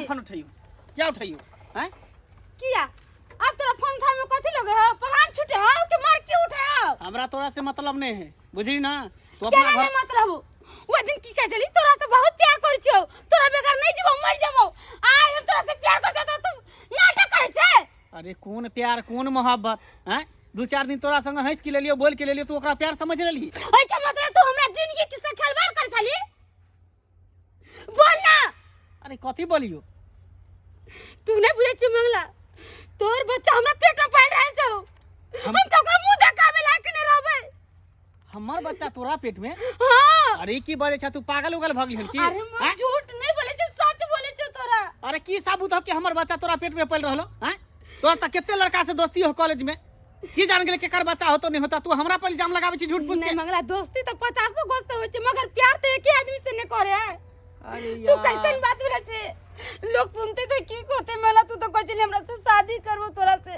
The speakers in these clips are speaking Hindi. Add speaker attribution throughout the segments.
Speaker 1: फोन उठाइयो क्या उठाइयो हैं
Speaker 2: किया अब तेरा फोन उठाए में कथी लगे हो प्राण छूटे हो कि मार क्यों उठे हो
Speaker 1: हमरा तोरा से मतलब नहीं है बुझी ना तू
Speaker 2: क्या
Speaker 1: अपना घर
Speaker 2: मतलब वो दिन की कह चली तोरा से बहुत प्यार करै छियो तोरा बेकार नहीं जीवो मर जाबो आज हम तोरा से प्यार करते तो तुम नाटक करे छे
Speaker 1: अरे कौन प्यार कौन मोहब्बत हैं 2-4 दिन तोरा संग हंस के लेलियो बोल के लेलियो तू ओकरा प्यार समझ लेली
Speaker 2: ओइ के मतलब तू हमरा जिंदगी के से खिलवाड़ कर चली बोल ना
Speaker 1: अरे कथी बोलियो
Speaker 2: तू नहीं बुझे छी मंगला तोर बच्चा हमरा पेट में पाल रहल छौ हम तो ओकरा मुंह देखावे लायक नहीं रहबै
Speaker 1: हमार बच्चा तोरा पेट में
Speaker 2: हां
Speaker 1: अरे की बोले छ तू पागल उगल भगली हन की
Speaker 2: अरे मैं झूठ नहीं बोले छी सच बोले छी तोरा
Speaker 1: अरे की साबुत हो कि हमर बच्चा तोरा पेट में पल रहलो हैं तोरा त केते लड़का से दोस्ती हो कॉलेज में की जान गेले केकर बच्चा हो तो नहीं होता तू हमरा पर इल्जाम लगावे छी झूठ पूछ के
Speaker 2: नहीं मंगला दोस्ती तो 50 गो से होय छै मगर प्यार तो एक ही आदमी से नहीं करे है
Speaker 1: अरे
Speaker 2: तू
Speaker 1: यार
Speaker 2: कैसन बात बोले छे लोग सुनते तो की कहते मला तू तो कहली हमरा से शादी करबो तोरा से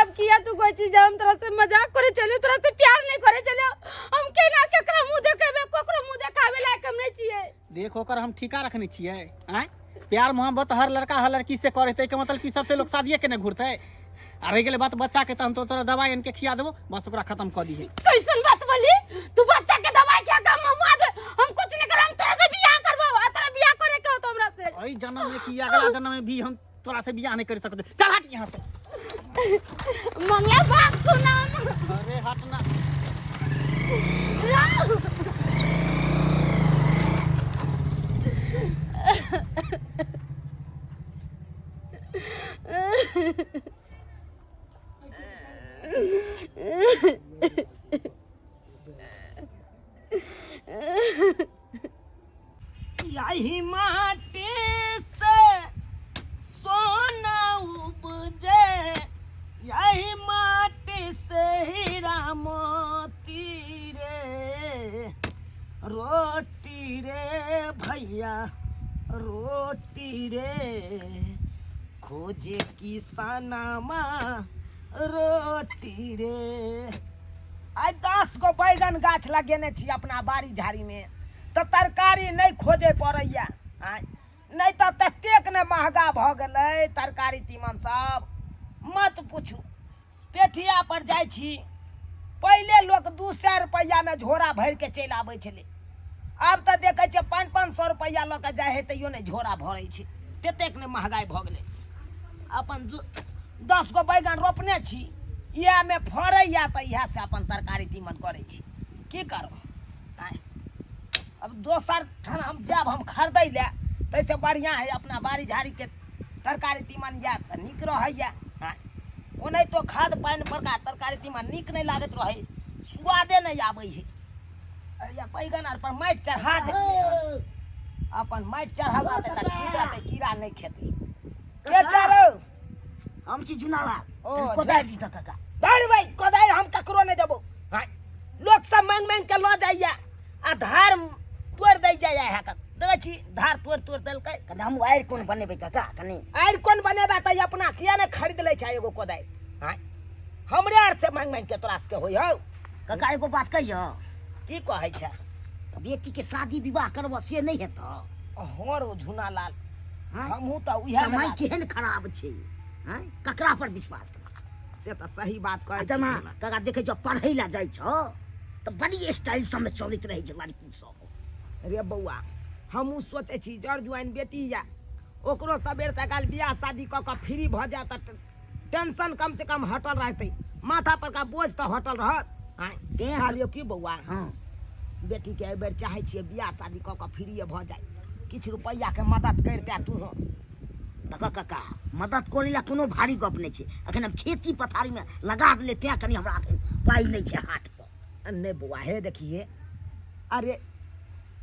Speaker 2: अब किया तू कोई चीज हम तोरा से मजाक करे चले तोरा से प्यार नहीं करे चले हम केना केकरा मुंह देखेबे कोकरो मुंह देखावे लायक हम नहीं छिए
Speaker 1: देख ओकर हम ठिका रखने छिए हैं प्यार मोहब्बत हर लड़का हर लड़की से करे तै के मतलब कि सबसे लोग शादीए के न घुरते आ रह गेले बात बच्चा के त हम तो तोरा दवाई इनके खिया देबो बस ओकरा खत्म कर दिए
Speaker 2: कैसन बात बोली तू बच्चा के दवाई क्या काम ममुआ दे हम कुछ नहीं करब हम तोरा से बियाह करबो आ तोरा बियाह करे के हो तो हमरा से
Speaker 1: ओई जन्म में कि अगला जन्म में भी हम तोरा से बियाह नहीं कर सकते चल हट यहां से
Speaker 2: मंगला बात सुना
Speaker 1: अरे हट ना
Speaker 3: यही माटी से सोना उपजे यही माटी से हीरा मोती रे रोटी रे भैया रोटी रे खोजे किसानमा रोटी रे आई 10 गो बैगन गाछ लगेने छी अपना बाड़ी झाड़ी में तो तरकारी नहीं खोजे पड़ैया नहीं तो ततेक ने महंगा भ गेलै तरकारी तीमन सब मत पूछू पेठिया पर जाइ छी पहले लोग 200 रुपया में झोरा भर के चल आबै छलै अब तो देखे छे 500 रुपया ल के जाए है तैयो नहीं झोरा भरै छै ततेक ने महंगाई भ गेलै अपन 10 गो बैगन रोपने छी इएह में फड़ैया तो इएह से अपन तरकारी तीमन करै छी की करब अब दोसर ठान हम जब हम खरीदै ले तैसे बढ़िया है अपना बाड़ी झाड़ी के तरकारी तीमन या तो निक रहैया ओ नहीं तो खाद पानि पर का तरकारी तीमन निक नहीं लागत रहे स्वादे नहीं आबै है अरे या बैगन आर पर माटि चढ़ा दे अपन माटि चढ़ावा दे त ठीक रहतै कीड़ा नहीं खेती के चारो
Speaker 4: हम छी जुनाला
Speaker 3: ओ
Speaker 4: कोदाय दी त काका
Speaker 3: बाड़ी भाई कोदाय हम ककरो नहीं देबो लोग सब मांग मांग के ल जाइया आ धार तोड़ दे जाइया है का देखे छी धार तोड़ देलकै
Speaker 4: कने हम आयर कोन बनेबै काका कने
Speaker 3: आर कोन बनेबा त अपना किया ने खरीद ले छै एगो कोदाय हमरे आर से मांग मांग के तोरा से होय हौ
Speaker 4: काका एगो बात कहियो
Speaker 3: की कहै छै
Speaker 4: बेटी के शादी विवाह करब से नहीं हेतौ
Speaker 3: हमर ओ झुना लाल
Speaker 4: हाँ?
Speaker 3: हमहू त उहे
Speaker 4: समय केहन खराब छै हैं ककरा पर विश्वास कर
Speaker 3: से त सही बात कहै
Speaker 4: तना
Speaker 3: छी
Speaker 4: काका देखे जो पढ़ै ला जाइ छौ त बड़ी स्टाइल सब में चलैत रहै छै लड़की सब
Speaker 3: रे बौआ हमहू सोचै छी जड़ जुआइन बेटी या ओकरो सबेर सकाल बियाह शादी क के फ्री भ जाए त टेंशन कम से कम हटल रहतै माथा पर का बोझ त हटल रहत ते हालियो की बौआ
Speaker 4: हाँ
Speaker 3: बेटी के एबेर चाहे छियै बियाह शादी क के फ्री भ जाए किछ रुपैया के मदद करते तू
Speaker 4: देखो काका मदद करे ला कोनो भारी गप नहीं छै अखन हम खेती पथारी में लगा देले त्या कनी हमरा अखन पाई नहीं छै हाथ पर
Speaker 3: नहीं बौआ हे देखिए अरे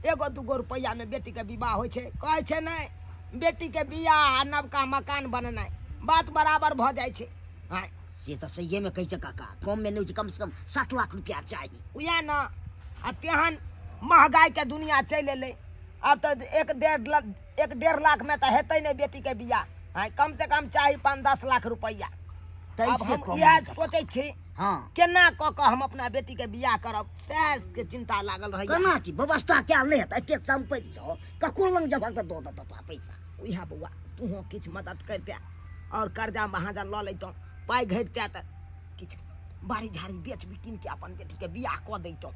Speaker 3: एगो दूगो रुपैया में बेटी के विवाह होइ छै कहै छै नहीं बेटी के बियाह नवका मकान बननाइ बात बराबर भ जाइ छै
Speaker 4: से तो सही में कही छै काका कम में नहीं छै कम से कम 7 लाख रुपया चाहिए
Speaker 3: उहे न आ तेहन महंगाई के दुनिया चल एलै अब तो 1.5 लाख में तो हेतै नहीं बेटी के बियाह कम से कम चाहिए 5-10 लाख रुपैया अब
Speaker 4: तैसे
Speaker 3: हम
Speaker 4: कम
Speaker 3: इएह
Speaker 4: नहीं
Speaker 3: सोचै छी
Speaker 4: हाँ
Speaker 3: केना क के हम अपना बेटी के बियाह करब सैस के चिंता लागल रही
Speaker 4: केना की व्यवस्था क्या ले त एते संपत्ति छौ ककरो लंग जब त दो दो पैसा
Speaker 3: उहा बउआ तू किछ मदद करते और कर्जा महाजा ल लैतौ पाई घटते त किछ बाड़ी झाड़ी बेच बिकिन के अपन बेटी के बियाह क दैतौ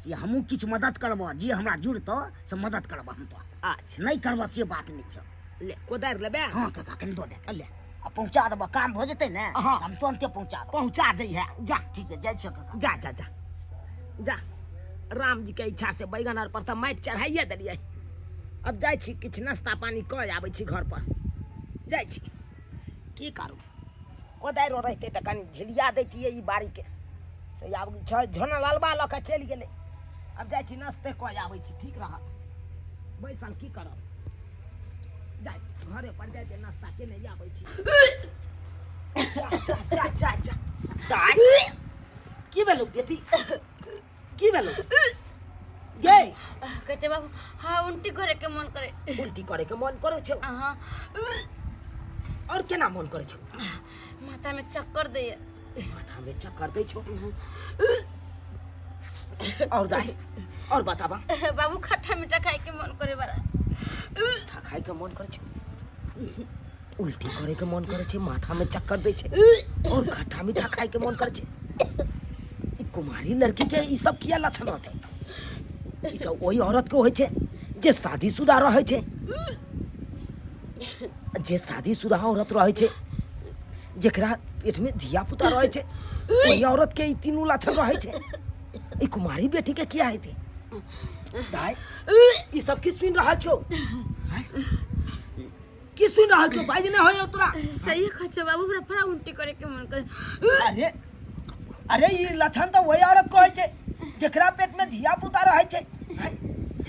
Speaker 4: से हमहू किछ मदद करबो जे हमरा जुड़तो से मदद करबो हम तो
Speaker 3: अच्छा
Speaker 4: नहीं करबो से बात नहीं छौ
Speaker 3: ले कोदार लेबे
Speaker 4: हाँ काका कनी दो दे
Speaker 3: ले
Speaker 4: आ पहुंचा देबो काम हो जते ने
Speaker 3: हाँ।
Speaker 4: हम तुरंते पहुंचा देबो
Speaker 3: पहुंचा दै है जा
Speaker 4: ठीक है जाय छ काका
Speaker 3: जा जा जा जा राम जी के इच्छा से बैगन आर पर त माटि चढ़ाइए देलियै अब जाइ छी किछ नाश्ता पानी क आबै छी घर पर जाइ छी की करू कोदारो रहते त कनी झिलिया दैतियै ई बाड़ी के से आब झोना लालबा ल के चलि गेलै अब जाइ छी नाश्ते क आबै छी ठीक रहत बैसल की करब जाइ घरे पर जाइ के नाश्ता केने आबै छी जा जा जा जा जा दाई की भेलौ बेटी की भेलौ गे
Speaker 2: कहै छै बाबू हाँ उल्टी करे के मन करे
Speaker 3: उल्टी करे के मन करे छौ
Speaker 2: हाँ
Speaker 3: और केना मन करे छौ
Speaker 2: माथा में चक्कर दे
Speaker 3: माथा में चक्कर दै छौ और दाई और बताबा
Speaker 2: बाबू खट्टा मीठा खाए के मन करे बड़ा
Speaker 3: खा खाए के मन करे छौ उल्टी करे के मन करे छै माथा में चक्कर दै छै और खट्टा मीठा खाए के मन करे छै ई कुमारी लड़की के ई सब किया लक्षण रहते ई तो वही औरत के होय छै जे शादीशुदा रहे छै जे शादीशुदा औरत रहे छै जेकरा पेट में धिया पुता रहे छै वही औरत के ई तीनों लक्षण रहे छै ई कुमारी बेटी के किया हेतै दाई ई सब की सुन रहल छौ की सुन रहल छौ बाज ने होय तोरा
Speaker 2: सही कहै छै बाबू हमरा फरा उल्टी करे के मन करे
Speaker 3: अरे अरे ई लक्षण तो वही औरत को होय छै जेकरा पेट में धिया पुता रहे छै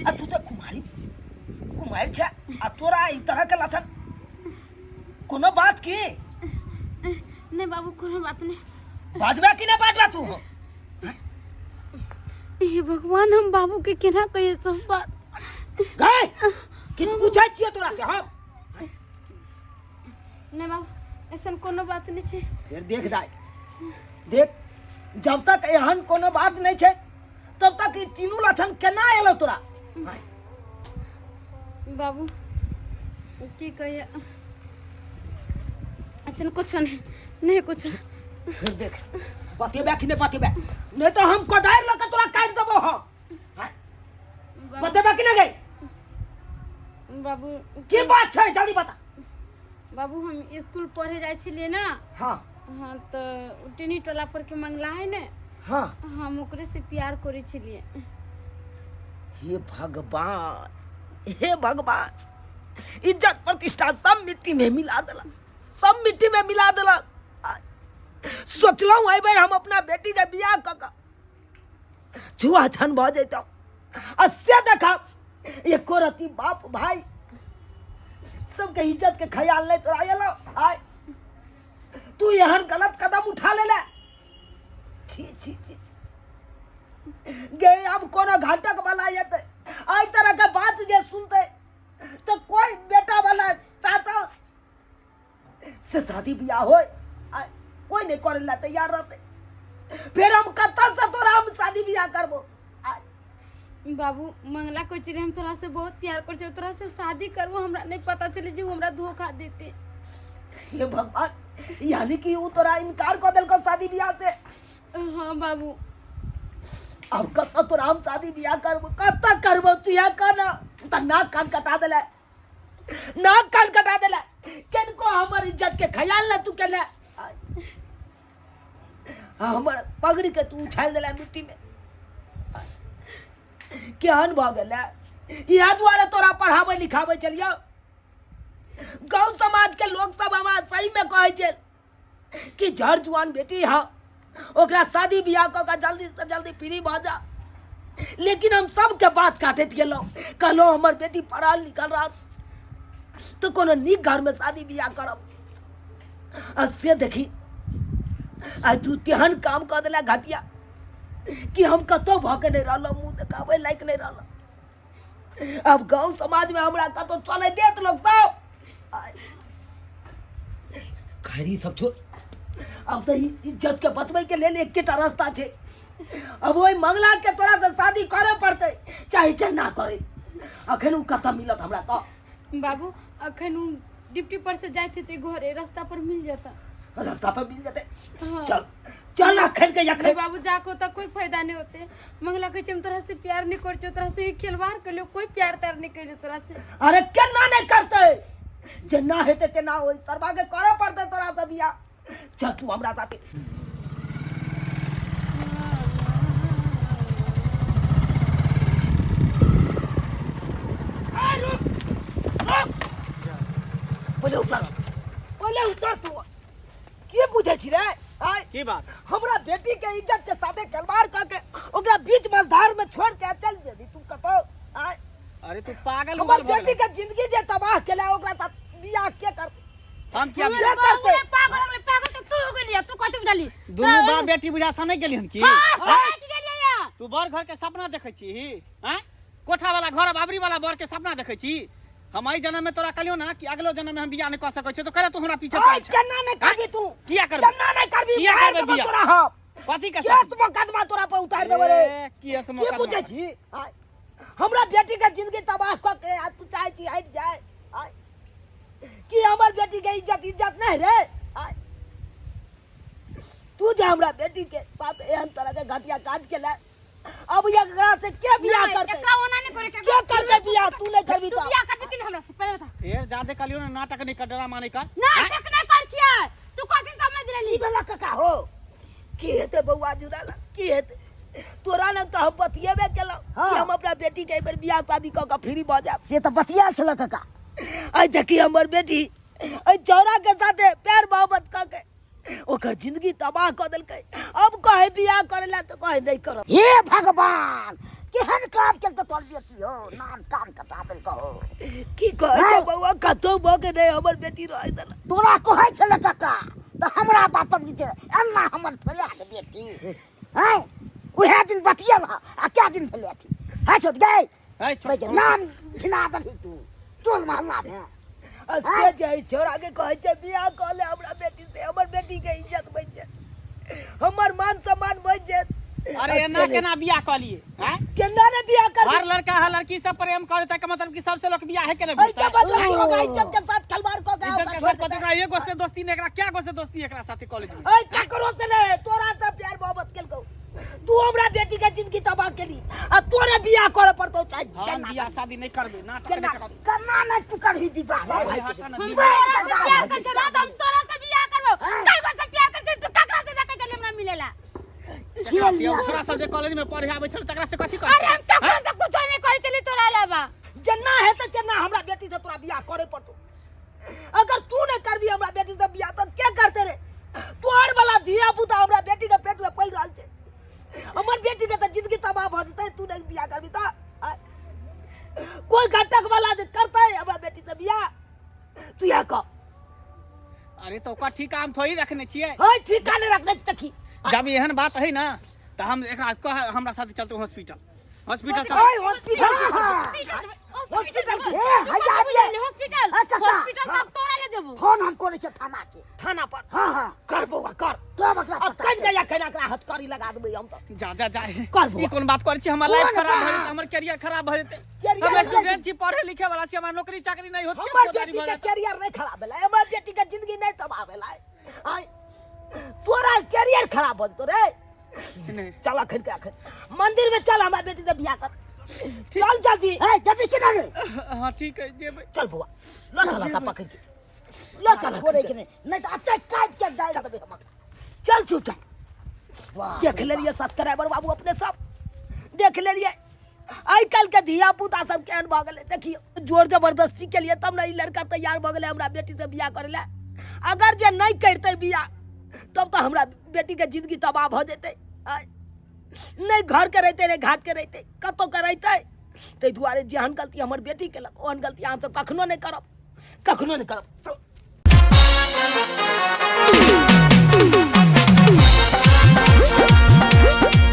Speaker 3: आ तू तो कुमार छै आ तोरा ई तरह के लक्षण कोनो बात की
Speaker 2: नहीं बाबू कोनो बात नहीं
Speaker 3: बाजबा कि नहीं बाजबा तू
Speaker 2: हे भगवान हम बाबू के केना कहिए सब बात
Speaker 3: गए किछ पूछै छियै तोरा से हम
Speaker 2: नहीं बाबू ऐसन कोनो बात नहीं छै
Speaker 3: फिर देख दाई देख जब तक एहन कोनो बात नहीं छै तब तक ई तीनों लक्षण केना एलो तोरा
Speaker 2: बाबू की कहिए ऐसन कुछ नहीं कुछ
Speaker 3: फिर देख बतेबे कि नहीं बतेबे नहीं तो हम कोदार लके तोरा काट देबो हम बतेबे कि नहीं गई
Speaker 2: बाबू
Speaker 3: की बात छै जल्दी बता
Speaker 2: बाबू हम स्कूल पढ़े जाय छलिए ना
Speaker 3: हाँ
Speaker 2: हाँ तो टिनी टोला पर के मंगला है ने
Speaker 3: हाँ
Speaker 2: हम ओकरे से प्यार करे छलिए
Speaker 3: हे भगवान इज्जत प्रतिष्ठा सब मिट्टी में मिला देला सब मिट्टी में मिला देला सोचलहुँ अबे हम अपना बेटी के बियाह कऽ छुआ छन भ जैतौ से देखा एको रति बाप भाई सबके इज्जत के ख्याल नहीं तोरा एलो आय तू एहन गलत कदम उठा लेले छी छी छी गे अब कोनो घाटक वाला हेतै आई तरह के बात जे सुनते तो कोई बेटा वाला चाहता से शादी बियाह होय कोई नहीं करे ला तैयार रहते फिर हम कत्ता से तोरा हम शादी बियाह करबो
Speaker 2: बाबू मंगला कोई चीज हम तोरा से बहुत प्यार कर छे तोरा से शादी करबो हमरा नहीं पता चले जे हमरा धोखा देते
Speaker 3: ये भगवान यानी कि वो तोरा इनकार कर देलको शादी बियाह से
Speaker 2: हाँ बाबू
Speaker 3: अब कत्ता तोरा हम शादी बियाह करबो कत्ता करबो तू या कहना त नाक कान कटा देले नाक कान कटा देले केनको हमर इज्जत के ख्याल ना तू केले हमर पगड़ी के तू उछाल देला मिट्टी में केहन भ गेलै इहा द्वारा तोरा पढ़ाबै लिखाबै चलियो गांव समाज के लोग सब हमरा सही में कहै छै कि जड़ जुआन बेटी हा ओकरा शादी बियाह क के जल्दी से जल्दी फ्री भ जा लेकिन हम सबके बात काटैत गेलहुँ कहलहुँ हमर बेटी पढ़ल लिखल रह तो कोनो नीक घर में शादी बियाह करब से देखी आज तू तेहन काम कर दिला घटिया कि हम कतो भके नहीं रहलो मुंह देखावे लायक नहीं रहलो अब गांव समाज में हमरा कतो चले देत लोग सब खैरी सब छोड़ अब तो इज्जत के बतबै के लेल एकेटा रास्ता छे। अब ओइ मंगला के तोरा से शादी करे पड़ते, चाहे ना करे। अखन उ कतऽ मिलत हमरा कह?
Speaker 2: बाबू अखन उ डिप्टी पर से जाते थे घरे, रास्ता पर मिल जाता।
Speaker 3: रास्ता पर मिल जाते?
Speaker 2: हाँ।
Speaker 3: चल चल अखन के
Speaker 2: नहीं
Speaker 3: अखन।
Speaker 2: बाबू जाको तक कोई फायदा नहीं होते। मंगला कहे हम तोरा से प्यार नहीं करछो, तोरा से खिलवाड़ कर लियो, कोई प्यार तार नहीं करियो तोरा से।
Speaker 3: अरे केना नहीं करते? जे ना हेते तेना होई, सरबा के करे पड़ते तोरा से बियाह। चल तू हमरा साथे। पहले उतर तू। के बुझे छी रे? आय
Speaker 1: की बात?
Speaker 3: हमरा बेटी के इज्जत के साथे खिलवाड़ करके ओकरा बीच मझधार में छोड़ के चल जेबी तू कतो? आय
Speaker 1: अरे तू पागल
Speaker 3: हमर
Speaker 1: उगल
Speaker 3: बेटी के जिंदगी जे तबाह केला ओकरा साथ बियाह के कर?
Speaker 1: हम क्या
Speaker 3: क्या करते?
Speaker 2: पागल तो तू हो गेलिया, तू कथि बुझली?
Speaker 1: दुनू बाप बेटी बुझा सा नहीं गेली हन की?
Speaker 2: गेलिया
Speaker 1: तू बड़ घर के सपना देखै छी? हैं? कोठा वाला घर, बाबरी वाला बर के सपना देखै छी? हम आई जन्म में तोरा कहलियो ना कि अगलो जन्म में हम बियाह नहीं कर सकै छी, तो करे तू हमरा पीछे पड़ै छ।
Speaker 3: केना नहीं करबी तू?
Speaker 1: किया करबी?
Speaker 3: केना नहीं करबी?
Speaker 1: किया
Speaker 3: मार
Speaker 1: करबी
Speaker 3: देबो
Speaker 1: बियाह?
Speaker 3: तोरा हम।
Speaker 1: कथी के
Speaker 3: केस मुकदमा तोरा पर उतार देबो रे।
Speaker 1: केस
Speaker 3: के
Speaker 1: मुकदमा?
Speaker 3: बुझे छी? आय हमरा बेटी के जिंदगी तबाह क के आ तू चाहे छी हट जाए? आय कि हमर बेटी के इज्जत नहीं रे? आय तू जे हमरा बेटी के साथ एहन तरह के घटिया काज केला, अब एकरा से के बियाह करते?
Speaker 2: एकरा ओना नहीं करे
Speaker 3: के करते बियाह? तू नहीं करबी
Speaker 2: तू
Speaker 3: तो?
Speaker 2: बियाह करबी कि हमरा से पहले बता।
Speaker 1: फेर जादे कहलियो ना नाटक नहीं कर, ड्रामा नहीं कर।
Speaker 2: नाटक नहीं कर छियै, तू कथि समझ
Speaker 3: की
Speaker 2: लेली?
Speaker 3: बेला काका हो? की हेते बउआ जुड़ाला? की हेते? तोरा ने तो हम बतियेबे केलौ कि हम अपना बेटी के एक बेर बियाह शादी क के फ्री भ जाब।
Speaker 4: से तो बतिया छल काका।
Speaker 3: आई देखी हमर बेटी आई चौरा के साथे प्यार मोहब्बत क के ओकर जिंदगी तबाह क देलकै। अब कहे बियाह करेला तो कहे नहीं करब।
Speaker 4: हे भगवान, केहन काम केल तो तोर बेटी हो, नाम कान कटाबेल कहो।
Speaker 3: की कहे
Speaker 4: हैं?
Speaker 3: बउआ कतो भ के नहीं हमर बेटी रह देला।
Speaker 4: तोरा कहै छल काका, तो हमरा बात पर जे एना हमर थोड़ा के बेटी हैं उहे दिन बतियल आ क्या दिन भेले थी? है छोट गए
Speaker 1: है
Speaker 4: भाई के नाम धिना दही तू टोल मोहल्ला में।
Speaker 3: से जे छोरा के कहे छै बियाह क ले हमरा बेटी से, हमर बेटी के इज्जत बच जाए, हमर मान सम्मान बच जाए।
Speaker 1: अरे एना केना बियाह क लिए? हैं?
Speaker 3: केना ने बियाह कर?
Speaker 1: हर लड़का हर लड़की से प्रेम करता के मतलब कि सबसे लोग बियाह है के नहीं
Speaker 3: आई के
Speaker 1: करता?
Speaker 3: मतलब कि ओकरा इज्जत के साथ खिलवाड़ क के
Speaker 1: इज्जत के
Speaker 3: छोड़
Speaker 1: साथ
Speaker 3: देता।
Speaker 1: कतरा एगो से दोस्ती ने एकरा क्या गो से दोस्ती एकरा साथे कॉलेज में?
Speaker 3: ऐ ककरो से नहीं, तोरा से प्यार मोहब्बत केलको। तू हमरा बेटी के जिंदगी तबाह केली आ तोरे बियाह करे पड़तो। चाहे
Speaker 1: हम बियाह शादी नहीं करबे, नाटक
Speaker 3: केना
Speaker 1: नहीं करबे।
Speaker 4: करना नहीं तू करही विवाह
Speaker 1: भाई हटा ना
Speaker 2: हम
Speaker 1: बियाह।
Speaker 2: तोरा से प्यार कर छला तो हम तोरा से बियाह करबो। कई गो से प्यार कर तू ककरा से जाके चले हमरा मिलेला?
Speaker 1: एकरा से थोड़ा सब जे कॉलेज में पढ़े आबै छल तकरा से कथी कर?
Speaker 2: अरे हम ककरा से कुछ नहीं करे चली तोरा अलावा।
Speaker 3: जन्ना है तो केना हमरा बेटी से तोरा बियाह करे पड़तो। अगर तू नहीं करबी हमरा बेटी से बियाह तो के करते रे? तोर वाला धिया पुता हमरा बेटी के पेट में पल रहल छै। हमर बेटी के तो जिंदगी तबाह भ जतै, तू नहीं बियाह करबी त? कोई घटक वाला जे करतै हमरा बेटी से बियाह? तू या क
Speaker 1: अरे तो ओकर ठीक काम थोड़ी रखने छिए।
Speaker 3: हई ठिकाने रखने तखी।
Speaker 1: जब एहन बात है ना तो हम एकरा कह हमरा साथ चलते हॉस्पिटल। हॉस्पिटल चल।
Speaker 3: ओए हॉस्पिटल
Speaker 2: हॉस्पिटल
Speaker 4: ए हया दिए
Speaker 2: हॉस्पिटल
Speaker 4: काका,
Speaker 2: हॉस्पिटल तक तोरा ले जेबो।
Speaker 4: फोन हम करे छ थाना के।
Speaker 3: थाना पर
Speaker 4: हां हां
Speaker 3: कर बउआ कर।
Speaker 4: तो बकरा
Speaker 3: अब
Speaker 4: पता
Speaker 3: कल जाया केना एकरा हथकड़ी लगा देबै हम तो।
Speaker 1: जा जा जा
Speaker 3: कर बउआ।
Speaker 1: ई कोन बात करै छी? हमर लाइफ
Speaker 4: कोन
Speaker 1: खराब भ
Speaker 4: बात?
Speaker 1: जेतै, हमर कैरियर खराब भ जेतै।
Speaker 3: कैरियर
Speaker 1: हम
Speaker 3: नहीं
Speaker 1: स्टूडेंट छी, पढ़े लिखे वाला छी, हमरा नौकरी चाकरी नहीं होत।
Speaker 3: हमर बेटी के कैरियर नहीं खराब भेलै, हमर बेटी के जिंदगी नहीं तबाह भेलै। आय तोरा कैरियर खराब भ जेतौ रे।
Speaker 1: नहीं
Speaker 3: चल अखन के अखन मंदिर में चल, हमरा बेटी से बियाह कर। चल जल्दी।
Speaker 4: ए जब के रे
Speaker 1: हां ठीक है जेबै।
Speaker 3: चल बुआ लो चल का पकड़ के लो चल
Speaker 4: छोड़े के नहीं तो अटैक काट के डाल देबे हम।
Speaker 3: चल चुपचाप।
Speaker 4: वाह
Speaker 3: देख लेलिए सब्सक्राइबर बाबू अपने सब देख लेलिए। आइ काल्हि के धिया पुता सब केहन भ गेलै देखिए, जोर जबरदस्ती के लिए तब ना ई लड़का तैयार भ गेलै हमरा बेटी से बियाह करे ला। अगर जे नहीं करते बियाह तब तो हमरा बेटी के जिंदगी तबाह भ जेतै। नहीं घर के रहते नहीं घाट के रहते कतो के रहते। ताहि दुआरे जेहन गलती हमर बेटी केलक ओहन गलती अहाँ सब कखनो नहीं करब, कखनो नहीं करब।